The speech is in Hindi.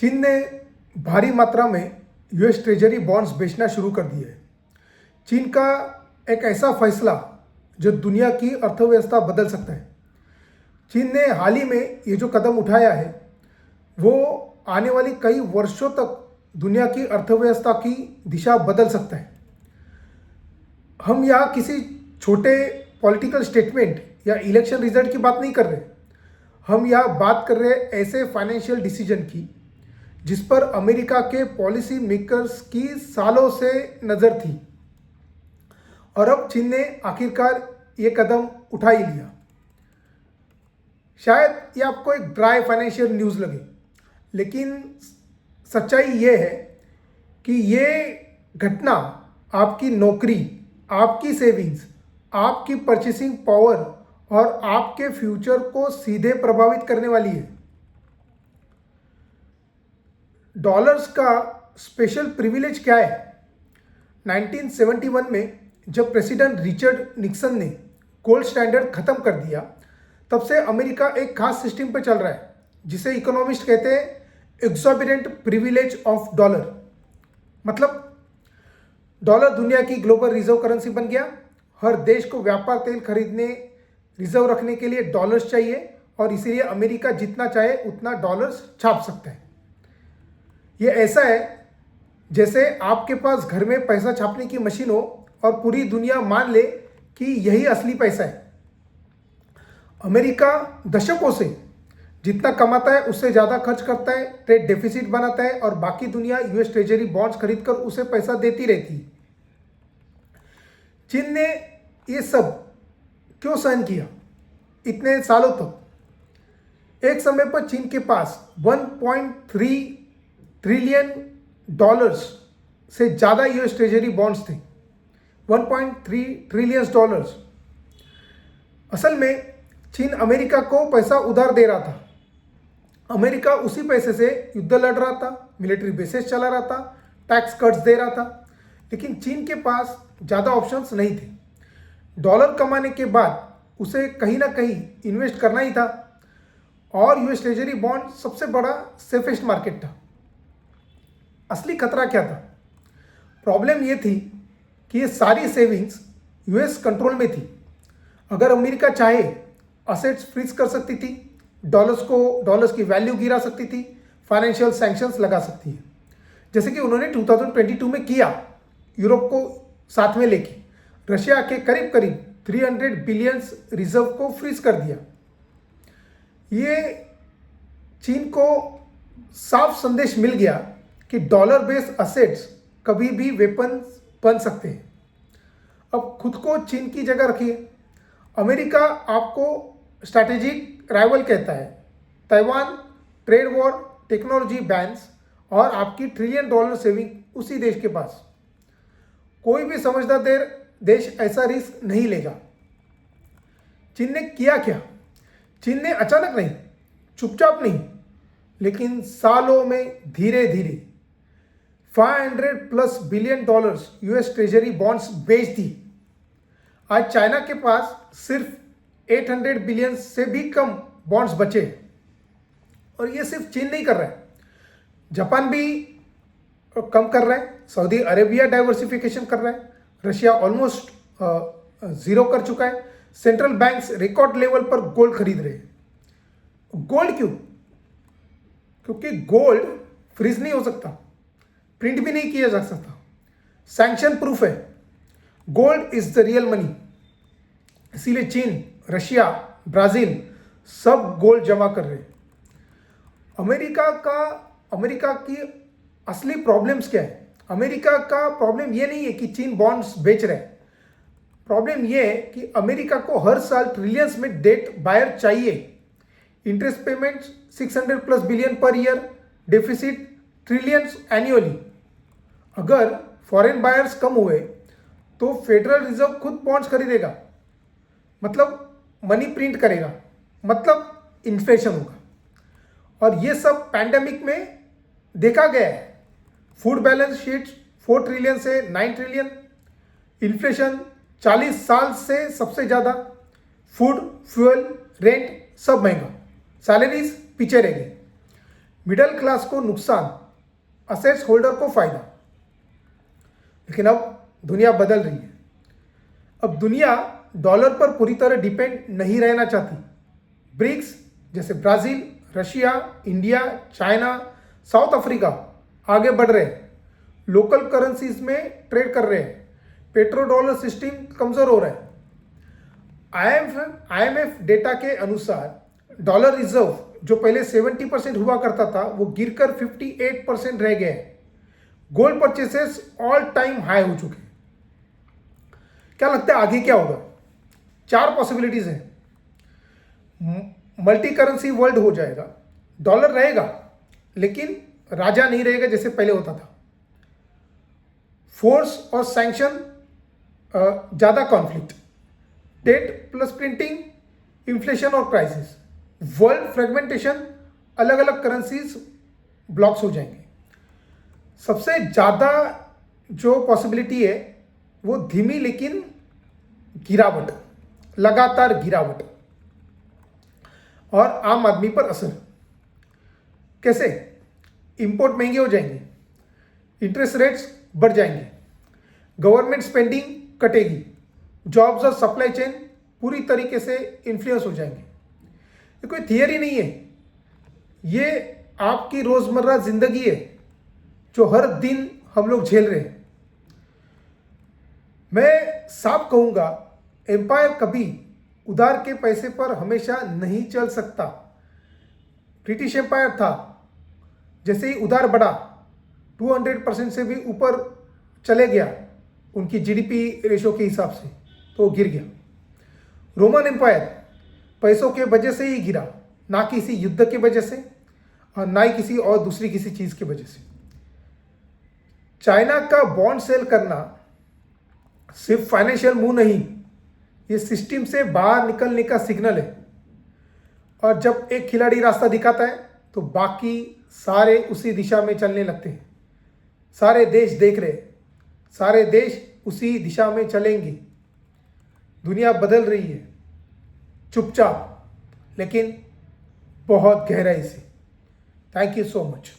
चीन ने भारी मात्रा में यूएस ट्रेजरी बॉन्ड्स बेचना शुरू कर दिए है। चीन का एक ऐसा फैसला जो दुनिया की अर्थव्यवस्था बदल सकता है। चीन ने हाल ही में ये जो कदम उठाया है वो आने वाली कई वर्षों तक दुनिया की अर्थव्यवस्था की दिशा बदल सकता है। हम यहाँ किसी छोटे पॉलिटिकल स्टेटमेंट या इलेक्शन रिजल्ट की बात नहीं कर रहे। हम यहाँ बात कर रहे हैं ऐसे फाइनेंशियल डिसीजन की जिस पर अमेरिका के पॉलिसी मेकर्स की सालों से नज़र थी और अब चीन ने आखिरकार ये कदम उठा ही लिया। शायद ये आपको एक ड्राई फाइनेंशियल न्यूज़ लगे, लेकिन सच्चाई ये है कि ये घटना आपकी नौकरी, आपकी सेविंग्स, आपकी परचेसिंग पावर और आपके फ्यूचर को सीधे प्रभावित करने वाली है। डॉलर्स का स्पेशल प्रिविलेज क्या है? 1971 में जब प्रेसिडेंट रिचर्ड निक्सन ने गोल्ड स्टैंडर्ड खत्म कर दिया, तब से अमेरिका एक खास सिस्टम पे चल रहा है जिसे इकोनॉमिस्ट कहते हैं एक्सॉर्बिटेंट प्रिविलेज ऑफ डॉलर। मतलब डॉलर दुनिया की ग्लोबल रिजर्व करेंसी बन गया। हर देश को व्यापार तेल खरीदने, रिजर्व रखने के लिए डॉलर्स चाहिए और इसीलिए अमेरिका जितना चाहे उतना डॉलर्स छाप सकता है। ये ऐसा है जैसे आपके पास घर में पैसा छापने की मशीन हो और पूरी दुनिया मान ले कि यही असली पैसा है। अमेरिका दशकों से जितना कमाता है उससे ज़्यादा खर्च करता है, ट्रेड डेफिसिट बनाता है और बाकी दुनिया यूएस ट्रेजरी बॉन्ड्स खरीदकर उसे पैसा देती रहती है। चीन ने ये सब क्यों सहन किया इतने सालों तक? एक समय पर चीन के पास 1.3 ट्रिलियन डॉलर्स से ज़्यादा यूएस ट्रेजरी बॉन्ड्स थे। 1.3 ट्रिलियन डॉलर्स। असल में चीन अमेरिका को पैसा उधार दे रहा था। अमेरिका उसी पैसे से युद्ध लड़ रहा था, मिलिट्री बेसेस चला रहा था, टैक्स कट्स दे रहा था, लेकिन चीन के पास ज़्यादा ऑप्शंस नहीं थे। डॉलर कमाने के बाद उसे कहीं ना कहीं इन्वेस्ट करना ही था और यूएस ट्रेजरी बॉन्ड सबसे बड़ा सेफेस्ट मार्केट था। असली खतरा क्या था? प्रॉब्लम ये थी कि ये सारी सेविंग्स यूएस कंट्रोल में थी। अगर अमेरिका चाहे असेट्स फ्रीज कर सकती थी, डॉलर्स की वैल्यू गिरा सकती थी, फाइनेंशियल सैंक्शंस लगा सकती है, जैसे कि उन्होंने 2022 में किया। यूरोप को साथ में लेके रशिया के करीब करीब 300 बिलियन रिजर्व को फ्रीज कर दिया। ये चीन को साफ संदेश मिल गया कि डॉलर बेस्ड असेट्स कभी भी वेपन्स बन सकते हैं। अब खुद को चीन की जगह रखिए। अमेरिका आपको स्ट्रैटेजिक राइवल कहता है। Taiwan, trade war, technology bans और आपकी $1 ट्रिलियन सेविंग उसी देश के पास। कोई भी समझदार देश ऐसा रिस्क नहीं लेगा। चीन ने किया क्या? चीन ने अचानक नहीं, चुपचाप नहीं, लेकिन सालों में धीरे धीरे $500+ बिलियन यूएस ट्रेजरी बॉन्ड्स बेच दी। आज चाइना के पास सिर्फ 800 बिलियन से भी कम बॉन्ड्स बचे और ये सिर्फ चीन नहीं कर रहा है, जापान भी कम कर रहा है, सऊदी अरेबिया डाइवर्सिफिकेशन कर रहा है, रशिया ऑलमोस्ट ज़ीरो कर चुका है। सेंट्रल बैंक्स रिकॉर्ड लेवल पर गोल्ड खरीद रहे हैं। गोल्ड क्यों? क्योंकि गोल्ड फ्रीज नहीं हो सकता, प्रिंट भी नहीं किया जा सकता, सैंक्शन प्रूफ है। Gold is the real money. इसीलिए चीन, रशिया, ब्राज़ील सब गोल्ड जमा कर रहे हैं। अमेरिका की असली प्रॉब्लम्स क्या है? अमेरिका का प्रॉब्लम ये नहीं है कि चीन बॉन्ड्स बेच रहे हैं। प्रॉब्लम ये है कि अमेरिका को हर साल ट्रिलियंस में डेट बायर चाहिए। Interest payments 600+ billion per year, deficit trillions annually. अगर फॉरेन बायर्स कम हुए तो फेडरल रिजर्व खुद बॉन्ड्स खरीदेगा, मतलब मनी प्रिंट करेगा, मतलब इन्फ्लेशन होगा। और ये सब पैंडेमिक में देखा गया है। फूड बैलेंस शीट 4 ट्रिलियन से 9 ट्रिलियन, इन्फ्लेशन 40 साल से सबसे ज़्यादा, फूड, फ्यूल, रेंट सब महंगा, सैलरीज पीछे रह गए। मिडिल क्लास को नुकसान, असेट्स होल्डर को फायदा। लेकिन अब दुनिया बदल रही है। अब दुनिया डॉलर पर पूरी तरह डिपेंड नहीं रहना चाहती। ब्रिक्स जैसे Brazil, Russia, India, China, south Africa आगे बढ़ रहे हैं, लोकल करेंसीज में ट्रेड कर रहे हैं, पेट्रो डॉलर सिस्टम कमज़ोर हो रहा है। आईएमएफ डेटा के अनुसार डॉलर रिजर्व जो पहले 70% हुआ करता था वो गिरकर 58% रह गया है। Gold purchases all time high हो चुके हैं। क्या लगता है आगे क्या होगा? 4 पॉसिबिलिटीज हैं। मल्टी करेंसी वर्ल्ड हो जाएगा, डॉलर रहेगा लेकिन राजा नहीं रहेगा जैसे पहले होता था। फोर्स और सैंक्शन, ज़्यादा conflict, debt plus printing, inflation और क्राइसिस, वर्ल्ड फ्रेगमेंटेशन, अलग अलग करेंसीज ब्लॉक्स हो जाएंगे। सबसे ज़्यादा जो पॉसिबिलिटी है वो धीमी लेकिन गिरावट, लगातार गिरावट और आम आदमी पर असर। कैसे? इंपोर्ट महंगे हो जाएंगे, इंटरेस्ट रेट्स बढ़ जाएंगे, गवर्नमेंट स्पेंडिंग कटेगी, जॉब्स और सप्लाई चेन पूरी तरीके से इन्फ्लुएंस हो जाएंगे। ये कोई थियरी नहीं है, ये आपकी रोजमर्रा जिंदगी है जो हर दिन हम लोग झेल रहे हैं। मैं साफ कहूंगा, एम्पायर कभी उधार के पैसे पर हमेशा नहीं चल सकता। ब्रिटिश एम्पायर था, जैसे ही उधार बढ़ा 200% से भी ऊपर चले गया उनकी जीडीपी रेशो के हिसाब से, तो गिर गया। रोमन एम्पायर पैसों के वजह से ही गिरा, ना किसी युद्ध के वजह से और ना ही किसी और दूसरी किसी चीज़ की वजह से। चाइना का बॉन्ड सेल करना सिर्फ फाइनेंशियल मूव नहीं, ये सिस्टम से बाहर निकलने का सिग्नल है। और जब एक खिलाड़ी रास्ता दिखाता है तो बाकी सारे उसी दिशा में चलने लगते हैं। सारे देश देख रहे हैं, सारे देश उसी दिशा में चलेंगे। दुनिया बदल रही है, चुपचाप लेकिन बहुत गहराई से। Thank you so much.